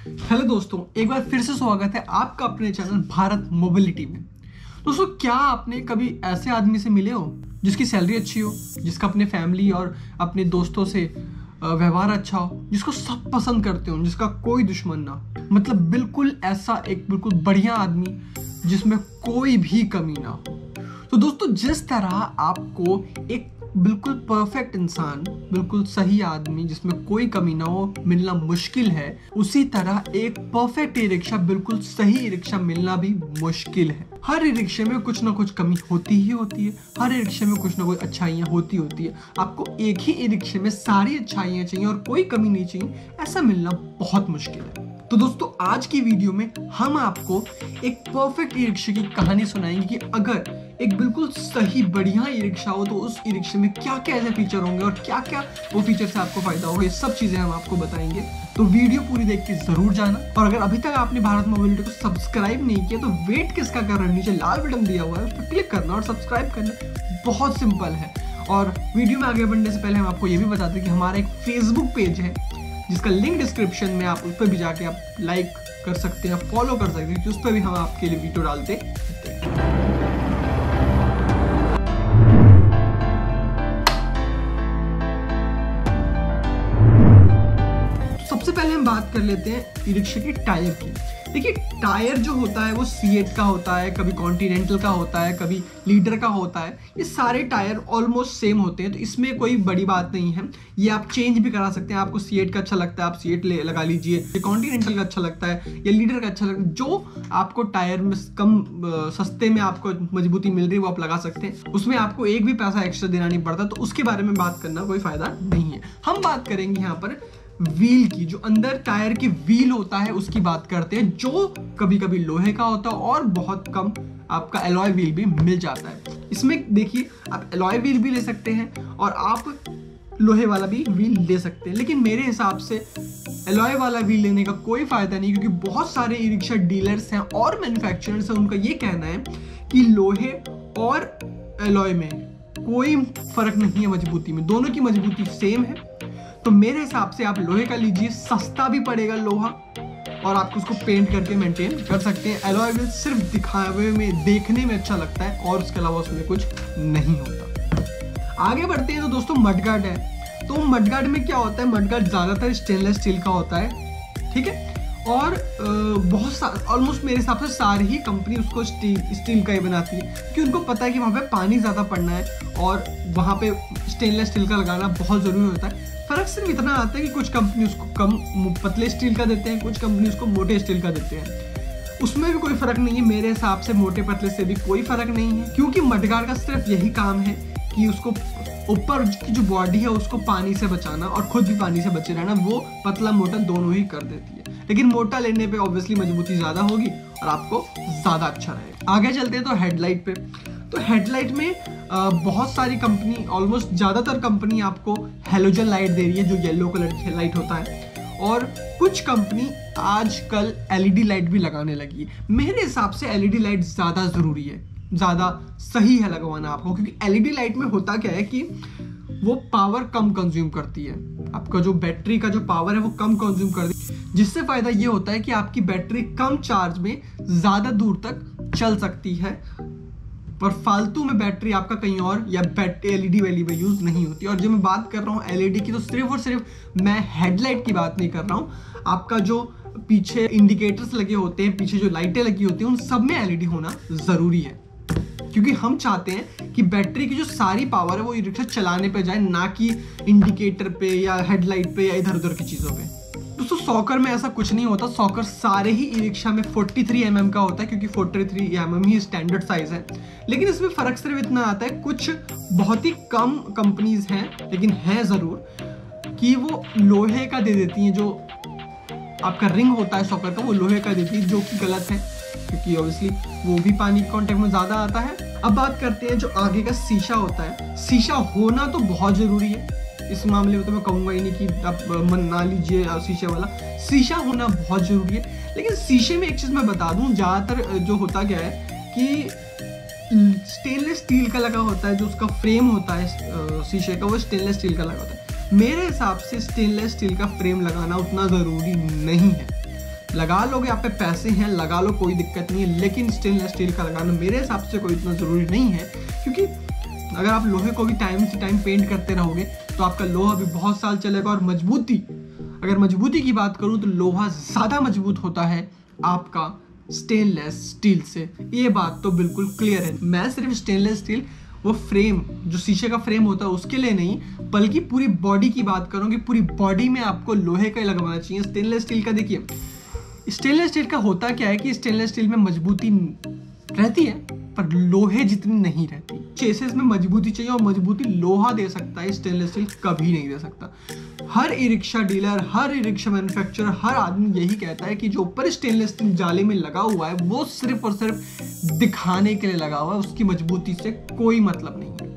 Hello दोस्तों, एक बार फिर से स्वागत है आपका अपने चैनल भारत मोबिलिटी में। दोस्तों, क्या आपने कभी ऐसे आदमी से मिले हो जिसकी सैलरी अच्छी हो, जिसका अपने फैमिली और अपने दोस्तों से व्यवहार अच्छा हो, जिसको सब पसंद करते हो, जिसका कोई दुश्मन ना, मतलब बिल्कुल ऐसा एक बिल्कुल बढ़िया आदमी जिसमें कोई भी कमी ना हो। तो दोस्तों, जिस तरह आपको एक बिल्कुल परफेक्ट इंसान, बिल्कुल सही आदमी जिसमें कोई कमी ना हो मिलना मुश्किल है, उसी तरह एक परफेक्ट ई रिक्शा, बिल्कुल सही ई रिक्शा मिलना भी मुश्किल है। हर ई रिक्शे में कुछ ना कुछ कमी होती ही होती है, हर ई रिक्शे में कुछ ना कुछ अच्छाइयाँ होती है। आपको एक ही ई रिक्शे में सारी अच्छाइयाँ चाहिए और कोई कमी नहीं चाहिए, ऐसा मिलना बहुत मुश्किल है। तो दोस्तों, आज की वीडियो में हम आपको एक परफेक्ट ई रिक्शे की कहानी सुनाएंगे कि अगर एक बिल्कुल सही बढ़िया ई रिक्शा हो तो उस ई रिक्शे में क्या क्या ऐसे फीचर होंगे और क्या क्या वो फीचर से आपको फायदा होगा, ये सब चीजें हम आपको बताएंगे। तो वीडियो पूरी देख के जरूर जाना। और अगर अभी तक आपने भारत मोबिलिटी को सब्सक्राइब नहीं किया तो वेट किसका कर रहे हैं, नीचे लाल बटन दिया हुआ है, उस पर क्लिक करना और सब्सक्राइब करना बहुत सिंपल है। और वीडियो में आगे बढ़ने से पहले हम आपको ये भी बताते हैं कि हमारा एक फेसबुक पेज है जिसका लिंक डिस्क्रिप्शन में, आप उस पर भी जाके आप लाइक कर सकते हैं, फॉलो कर सकते हैं, क्योंकि उस पर भी हम आपके लिए वीडियो डालते रहते हैं। सबसे पहले हम बात कर लेते हैं ई रिक्शा के टायर की। देखिए, टायर जो होता है वो सीएट का होता है, कभी कॉन्टिनेंटल का होता है, कभी लीडर का होता है। ये सारे टायर ऑलमोस्ट सेम होते हैं, तो इसमें कोई बड़ी बात नहीं है। ये आप चेंज भी करा सकते हैं। आपको सीएट का अच्छा लगता है, आप सीएट लगा लीजिए। कॉन्टिनेंटल का अच्छा लगता है या लीडर का अच्छा लगता है, जो आपको टायर में कम सस्ते में आपको मजबूती मिल रही है वो आप लगा सकते हैं। उसमें आपको एक भी पैसा एक्स्ट्रा देना नहीं पड़ता, तो उसके बारे में बात करना कोई फायदा नहीं है। हम बात करेंगे यहाँ पर व्हील की, जो अंदर टायर की व्हील होता है उसकी बात करते हैं, जो कभी कभी लोहे का होता है और बहुत कम आपका एलॉय व्हील भी मिल जाता है। इसमें देखिए, आप एलॉय व्हील भी ले सकते हैं और आप लोहे वाला भी व्हील ले सकते हैं, लेकिन मेरे हिसाब से एलॉय वाला व्हील लेने का कोई फायदा नहीं, क्योंकि बहुत सारे ई रिक्शा डीलर्स हैं और मैन्युफैक्चरर्स हैं, उनका ये कहना है कि लोहे और एलॉय में कोई फर्क नहीं है मजबूती में, दोनों की मजबूती सेम है। तो मेरे हिसाब से आप लोहे का लीजिए, सस्ता भी पड़ेगा लोहा, और आप उसको पेंट करके मेंटेन कर सकते हैं। एलॉय व्हील सिर्फ दिखावे में, देखने में अच्छा लगता है और उसके अलावा उसमें कुछ नहीं होता। आगे बढ़ते हैं तो दोस्तों, मडगार्ड है। तो मडगार्ड में क्या होता है, मडगार्ड ज्यादातर स्टेनलेस स्टील का होता है, ठीक है, और ऑलमोस्ट मेरे हिसाब से सारी ही कंपनी उसको स्टील का ही बनाती है, क्योंकि उनको पता है कि वहाँ पे पानी ज़्यादा पड़ना है और वहाँ पे स्टेनलेस स्टील का लगाना बहुत ज़रूरी होता है। फर्क सिर्फ इतना आता है कि कुछ कंपनी उसको कम पतले स्टील का देते हैं, कुछ कंपनी उसको मोटे स्टील का देते हैं। उसमें भी कोई फर्क नहीं है, मेरे हिसाब से मोटे पतले से भी कोई फर्क नहीं है, क्योंकि मडगार्ड का सिर्फ यही काम है कि उसको ऊपर की जो बॉडी है उसको पानी से बचाना और खुद भी पानी से बचे रहना। वो पतला मोटा दोनों ही कर देती है, लेकिन मोटा लेने पे ऑब्वियसली मजबूती ज्यादा होगी और आपको ज्यादा अच्छा रहेगा। आगे चलते हैं तो हेडलाइट पे। तो हेडलाइट में बहुत सारी कंपनी, ऑलमोस्ट ज्यादातर कंपनी आपको हेलोजन लाइट दे रही है, जो येलो कलर की लाइट होता है, और कुछ कंपनी आजकल एलईडी लाइट भी लगाने लगी है। मेरे हिसाब से एलईडी लाइट ज्यादा जरूरी है, ज्यादा सही है लगवाना आपको, क्योंकि एलईडी लाइट में होता क्या है कि वो पावर कम कंज्यूम करती है, आपका जो बैटरी का जो पावर है वो कम कंज्यूम करती है, जिससे फायदा ये होता है कि आपकी बैटरी कम चार्ज में ज्यादा दूर तक चल सकती है, पर फालतू में बैटरी आपका कहीं और या एलईडी वैली में यूज नहीं होती। और जब मैं बात कर रहा हूँ एलईडी की, तो सिर्फ और सिर्फ मैं हेडलाइट की बात नहीं कर रहा हूँ। आपका जो पीछे इंडिकेटर्स लगे होते हैं, पीछे जो लाइटें लगी होती हैं, उन सब में एलईडी होना जरूरी है, क्योंकि हम चाहते हैं कि बैटरी की जो सारी पावर है वो ई रिक्शा चलाने पे जाए, ना कि इंडिकेटर पे या हेडलाइट पे या इधर उधर की चीजों पे। दोस्तों, सॉकर में ऐसा कुछ नहीं होता। सॉकर सारे ही ई रिक्शा में 43 mm का होता है, क्योंकि 43 mm ही स्टैंडर्ड साइज है। लेकिन इसमें फर्क सिर्फ इतना आता है, कुछ बहुत ही कम कंपनीज हैं, लेकिन है जरूर, कि वो लोहे का दे देती हैं। जो आपका रिंग होता है सॉकर का, वो लोहे का देती है, जो कि गलत है, क्योंकि ऑब्वियसली वो भी पानी के कांटेक्ट में ज्यादा आता है। अब बात करते हैं जो आगे का शीशा होता है। शीशा होना तो बहुत जरूरी है, इस मामले में तो मैं कहूंगा ही नहीं कि आप मन ना लीजिए शीशे वाला, शीशा होना बहुत जरूरी है। लेकिन शीशे में एक चीज मैं बता दूं, ज्यादातर जो होता क्या है कि स्टेनलेस स्टील का लगा होता है, जो उसका फ्रेम होता है शीशे का, वो स्टेनलेस स्टील का लगा होता है। मेरे हिसाब से स्टेनलेस स्टील का फ्रेम लगाना उतना जरूरी नहीं है। लगा लोगे, आप पे पैसे हैं लगा लो, कोई दिक्कत नहीं है, लेकिन स्टेनलेस स्टील का लगाना मेरे हिसाब से कोई इतना ज़रूरी नहीं है, क्योंकि अगर आप लोहे को भी टाइम से टाइम पेंट करते रहोगे तो आपका लोहा भी बहुत साल चलेगा। और मजबूती, अगर मजबूती की बात करूँ तो लोहा ज़्यादा मजबूत होता है आपका स्टेनलेस स्टील से, ये बात तो बिल्कुल क्लियर है। मैं सिर्फ स्टेनलेस स्टील वो फ्रेम जो शीशे का फ्रेम होता है उसके लिए नहीं, बल्कि पूरी बॉडी की बात करूँ कि पूरी बॉडी में आपको लोहे का ही लगवाना चाहिए। स्टेनलेस स्टील का देखिए, स्टेनलेस स्टील का होता क्या है कि स्टेनलेस स्टील में मजबूती रहती है पर लोहे जितनी नहीं रहती। चेसेस में मजबूती चाहिए और मजबूती लोहा दे सकता है, स्टेनलेस स्टील कभी नहीं दे सकता। हर ई रिक्शा डीलर, हर ई रिक्शा मैन्युफैक्चरर, हर आदमी यही कहता है कि जो ऊपर स्टेनलेस स्टील जाले में लगा हुआ है वो सिर्फ और सिर्फ दिखाने के लिए लगा हुआ है, उसकी मजबूती से कोई मतलब नहीं है।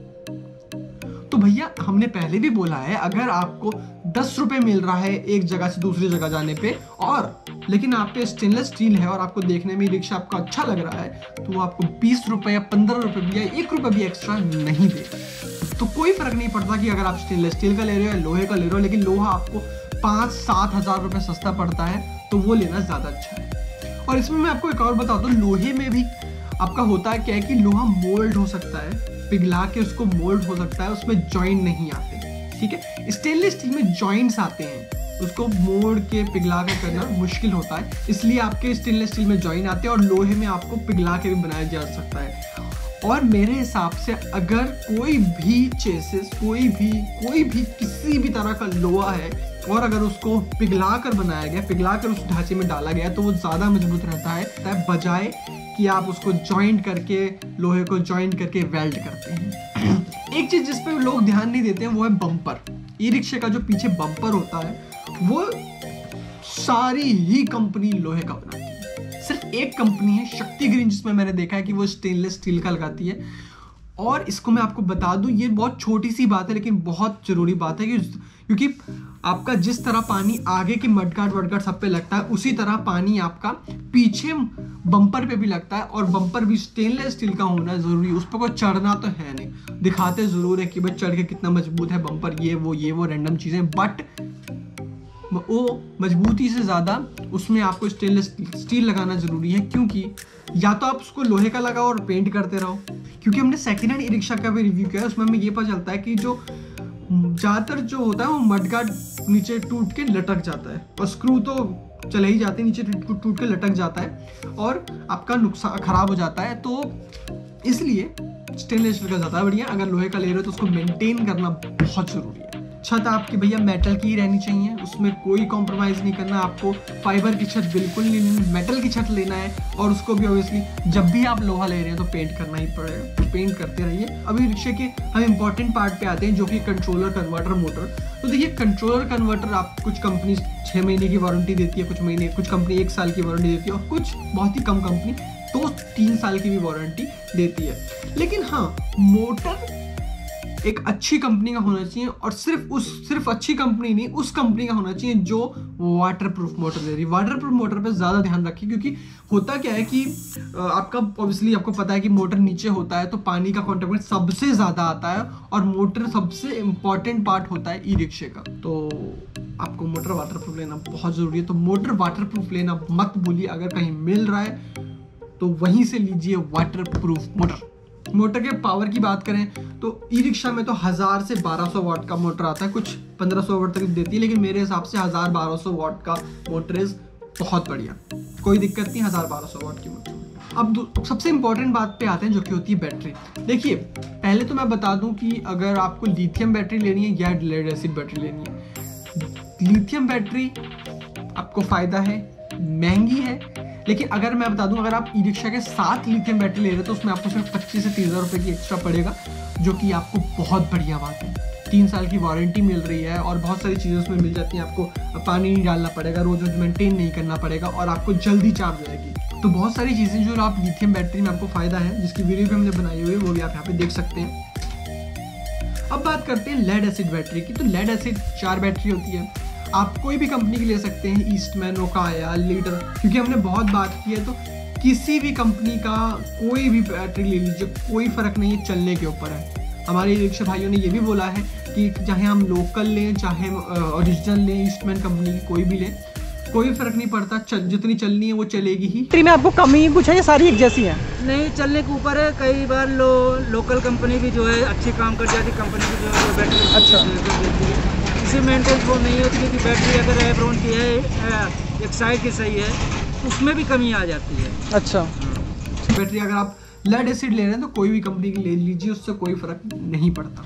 तो भैया हमने पहले भी बोला है, अगर आपको 10 रुपए मिल रहा है एक जगह से दूसरी जगह जाने पे, और लेकिन आप पे स्टेनलेस स्टील है और आपको देखने में रिक्शा आपका अच्छा लग रहा है, तो वो आपको 20 रुपए या 15 रुपए भी या 1 रुपए भी एक्स्ट्रा नहीं देगा। तो कोई फर्क नहीं पड़ता कि अगर आप स्टेनलेस स्टील का ले रहे हो या लोहे का ले रहे हो, लेकिन लोहा आपको 5-7 हज़ार रुपए सस्ता पड़ता है तो वो लेना ज़्यादा अच्छा है। और इसमें मैं आपको एक और बता दूं, लोहे में भी आपका होता है क्या है कि लोहा मोल्ड हो सकता है, पिघला के उसको मोल्ड हो सकता है, उसमें जॉइंट नहीं आते, ठीक है। स्टेनलेस स्टील में जॉइंट्स आते हैं, उसको मोड़ के पिघला के करना मुश्किल होता है, इसलिए आपके स्टेनलेस स्टील में जॉइंट आते हैं और लोहे में आपको पिघला के भी बनाया जा सकता है। और मेरे हिसाब से अगर कोई भी चेसिस, कोई भी किसी भी तरह का लोहा है और अगर उसको पिघला कर बनाया गया, पिघला कर उस ढांचे में डाला गया, तो वो ज़्यादा मजबूत रहता है बजाय कि आप उसको जॉइंट करके, लोहे को जॉइंट करके वेल्ड करते हैं। एक चीज़ जिस पे लोग ध्यान नहीं देते हैं वो है बम्पर। ई रिक्शे का जो पीछे बम्पर होता है वो सारी ही कंपनी लोहे का बनाती है। सिर्फ एक कंपनी है शक्ति ग्रीन, जिसमें मैंने देखा है कि वो स्टेनलेस स्टील का लगाती है। और इसको मैं आपको बता दूं, ये बहुत छोटी सी बात है लेकिन बहुत जरूरी बात है क्योंकि आपका जिस तरह पानी आगे की मडगार्ड वडगार्ड सब पे लगता है, उसी तरह पानी आपका पीछे बम्पर पे भी लगता है। और बम्पर भी स्टेनलेस स्टील का होना जरूरी है, उस पर कोई चढ़ना तो है नहीं, दिखाते जरूर है कि भाई चढ़ के कितना मजबूत है बम्पर, ये वो रैंडम चीजें, बट वो मजबूती से ज़्यादा उसमें आपको स्टेनलेस स्टील लगाना ज़रूरी है। क्योंकि या तो आप उसको लोहे का लगाओ और पेंट करते रहो, क्योंकि हमने सेकेंड हैंड ई रिक्शा का भी रिव्यू किया है, उसमें हमें ये पता चलता है कि जो ज़्यादातर जो होता है वो मडगार्ड नीचे टूट के लटक जाता है और स्क्रू तो चले ही जाते हैं, नीचे टूट के लटक जाता है और आपका नुकसान खराब हो जाता है। तो इसलिए स्टेनलेस स्टील का ज़्यादा बढ़िया। अगर लोहे का ले रहे हो तो उसको मेंटेन करना बहुत ज़रूरी है। छत आपकी भैया मेटल की ही रहनी चाहिए, उसमें कोई कॉम्प्रोमाइज़ नहीं करना। आपको फाइबर की छत बिल्कुल नहीं, मेटल की छत लेना है। और उसको भी ऑब्वियसली जब भी आप लोहा ले रहे हैं तो पेंट करना ही पड़ेगा, तो पेंट करते रहिए। अभी रिक्शे के हम इंपॉर्टेंट पार्ट पे आते हैं, जो कि कंट्रोलर, कन्वर्टर, मोटर। तो देखिए कंट्रोलर कन्वर्टर आप कुछ कंपनी 6 महीने की वारंटी देती है, कुछ कंपनी 1 साल की वारंटी देती है और कुछ बहुत ही कम कंपनी 2-3 साल की भी वारंटी देती है। लेकिन हाँ, मोटर एक अच्छी कंपनी का होना चाहिए और सिर्फ अच्छी कंपनी नहीं, उस कंपनी का होना चाहिए जो वाटरप्रूफ मोटर दे रही है। वाटरप्रूफ मोटर पे ज़्यादा ध्यान रखिए, क्योंकि होता क्या है कि आपका ऑब्वियसली आपको पता है कि मोटर नीचे होता है तो पानी का कॉन्टेक्ट सबसे ज़्यादा आता है और मोटर सबसे इम्पॉर्टेंट पार्ट होता है ई रिक्शे का। तो आपको मोटर वाटरप्रूफ लेना बहुत ज़रूरी है। तो मोटर वाटरप्रूफ लेना मत भूलिए, अगर कहीं मिल रहा है तो वहीं से लीजिए वाटरप्रूफ मोटर। मोटर के पावर की बात करें तो ई रिक्शा में तो 1000 से 1200 वाट का मोटर आता है, कुछ 1500 वाट तक देती है, लेकिन मेरे हिसाब से 1000-1200 वाट का मोटर बहुत बढ़िया, कोई दिक्कत नहीं 1000-1200 वाट की मोटर। अब सबसे इंपॉर्टेंट बात पे आते हैं, जो कि होती है बैटरी। देखिए पहले तो मैं बता दूं कि अगर आपको लिथियम बैटरी लेनी है या लेड एसिड बैटरी लेनी है, लिथियम बैटरी आपको फायदा है, महंगी है। लेकिन अगर मैं बता दूं, अगर आप ई रिक्शा के साथ लिथियम बैटरी ले रहे हो तो उसमें आपको सिर्फ 25 से 30 रुपये की एक्स्ट्रा पड़ेगा, जो कि आपको बहुत बढ़िया बात है। 3 साल की वारंटी मिल रही है और बहुत सारी चीज़ें उसमें मिल जाती हैं। आपको पानी नहीं डालना पड़ेगा, रोज रोज मेंटेन नहीं करना पड़ेगा और आपको जल्दी चार्ज हो जाएगी। तो बहुत सारी चीज़ें जो आप लिथियम बैटरी में आपको फ़ायदा है, जिसकी वीडियो भी हमने बनाई हुई है, वो भी आप यहाँ पे देख सकते हैं। अब बात करते हैं लेड एसिड बैटरी की। तो लेड एसिड 4 बैटरी होती है, आप कोई भी कंपनी की ले सकते हैं, ईस्टमैन, ओकाया, लीडर, क्योंकि हमने बहुत बात की है। तो किसी भी कंपनी का कोई भी बैटरी ले लीजिए, कोई फ़र्क नहीं है, चलने के ऊपर है। हमारे रिक्शा भाइयों ने ये भी बोला है कि चाहे हम लोकल लें चाहे ओरिजिनल लें, ईस्टमैन कंपनी की कोई भी लें, कोई फर्क नहीं पड़ता, जितनी चलनी है वो चलेगी ही। में आपको कमी कुछ है या सारी एक जैसी है? नहीं, चलने के ऊपर है। कई बार लोकल कंपनी भी जो है अच्छी काम कर जाती, कंपनी की जो है बैटरी अच्छा देती है। इसी मेंटेन वो नहीं होती, क्योंकि बैटरी अगर एब्रोन की है, एक साइड की सही है, उसमें भी कमी आ जाती है। अच्छा, बैटरी अगर आप लेड एसिड ले रहे हैं तो कोई भी कंपनी की ले लीजिए, उससे कोई फर्क नहीं पड़ता।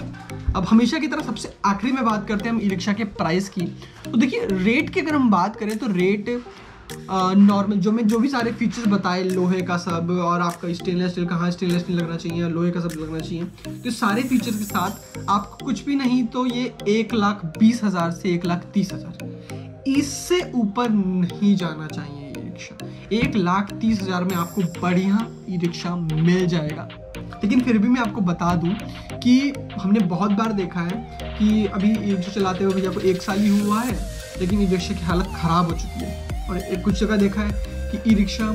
अब हमेशा की तरह सबसे आखिरी में बात करते हैं हम ई रिक्शा के प्राइस की। तो देखिए, रेट की अगर हम बात करें तो रेट नॉर्मल जो भी सारे फीचर्स बताए, लोहे का सब, और आपका स्टेनलेस स्टील, कहाँ स्टेनलेस स्टील लगना चाहिए, लोहे का सब लगना चाहिए, तो सारे फीचर्स के साथ आपको कुछ भी नहीं तो ये 1,20,000 से 1,30,000, इससे ऊपर नहीं जाना चाहिए ये रिक्शा। 1,30,000 में आपको बढ़िया ई रिक्शा मिल जाएगा। लेकिन फिर भी मैं आपको बता दूं कि हमने बहुत बार देखा है कि अभी ई रिक्शा चलाते हुए भैया को 1 साल ही हुआ है, लेकिन ई रिक्शा की हालत ख़राब हो चुकी है। और कुछ जगह देखा है कि ई रिक्शा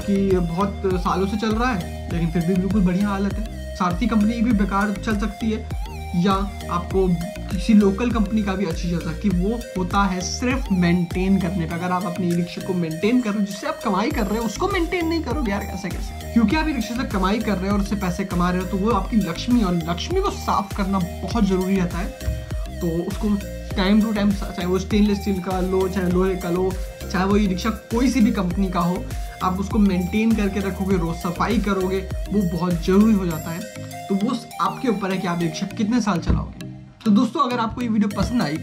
की बहुत सालों से चल रहा है, लेकिन फिर भी बिल्कुल बढ़िया हालत है। सारथी कंपनी भी बेकार चल सकती है, या आपको किसी लोकल कंपनी का भी अच्छी चल सकती है। वो होता है सिर्फ मेंटेन करने पे। अगर आप अपनी ई रिक्शा को मेंटेन कर रहे हो, जिससे आप कमाई कर रहे हो, उसको मेंटेन नहीं करोगे यार, ऐसे कैसे? क्योंकि आप ई रिक्शा से कमाई कर रहे हो और उससे पैसे कमा रहे हो, तो वो आपकी लक्ष्मी, और लक्ष्मी को साफ करना बहुत जरूरी रहता है। तो उसको टाइम टू टाइम, चाहे वो स्टेनलेस स्टील का लो, चाहे लोहे का लो, चाहे वो ई रिक्शा कोई सी भी कंपनी का हो, आप उसको मेंटेन करके रखोगे, रोज सफाई करोगे, वो बहुत जरूरी हो जाता है। तो वो आपके ऊपर है कि आप रिक्शा कितने साल चलाओगे। तो दोस्तों, अगर आपको ये वीडियो पसंद आई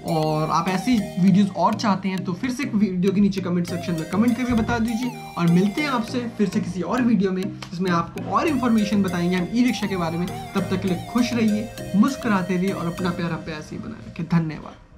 और आप ऐसी वीडियोस और चाहते हैं तो फिर से वीडियो के नीचे कमेंट सेक्शन में कमेंट करके बता दीजिए, और मिलते हैं आपसे फिर से किसी और वीडियो में, जिसमें आपको और इन्फॉर्मेशन बताएंगे हम ई रिक्शा के बारे में। तब तक के लिए खुश रहिए, मुस्कुराते रहिए और अपना प्यारा ऐसे ही बनाए रखिए। धन्यवाद।